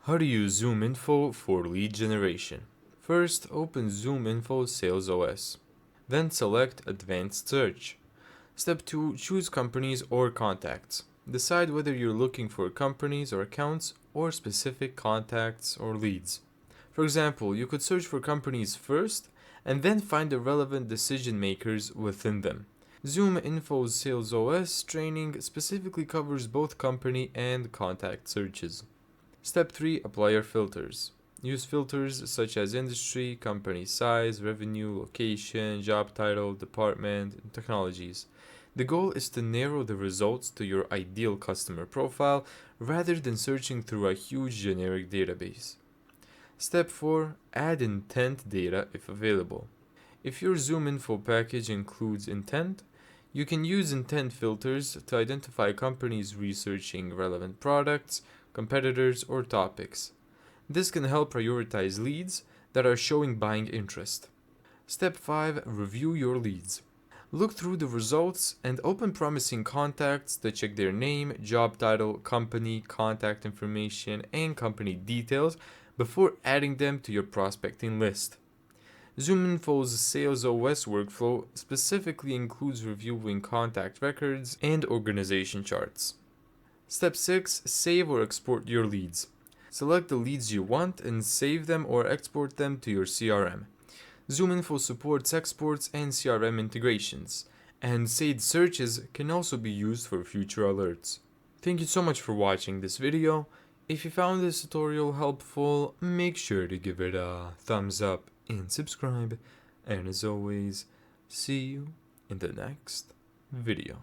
How to use Zoominfo for lead generation. First, open Zoominfo Sales OS. Then select Advanced Search. Step 2. Choose companies or contacts. Decide whether you're looking for companies or accounts or specific contacts or leads. For example, you could search for companies first and then find the relevant decision makers within them. Zoominfo's Sales OS training specifically covers both company and contact searches. Step 3. Apply your filters. Use filters such as industry, company size, revenue, location, job title, department, and technologies. The goal is to narrow the results to your ideal customer profile rather than searching through a huge generic database. Step 4. Add intent data if available. If your Zoominfo package includes intent, you can use intent filters to identify companies researching relevant products, competitors, or topics. This can help prioritize leads that are showing buying interest. Step 5. Review your leads. Look through the results and open promising contacts to check their name, job title, company, contact information, and company details before adding them to your prospecting list. Zoominfo's Sales OS workflow specifically includes reviewing contact records and organization charts. Step 6. Save or export your leads. Select the leads you want and save them or export them to your CRM. Zoominfo supports exports and CRM integrations, and saved searches can also be used for future alerts. Thank you so much for watching this video. If you found this tutorial helpful, make sure to give it a thumbs up and subscribe. And as always, see you in the next video.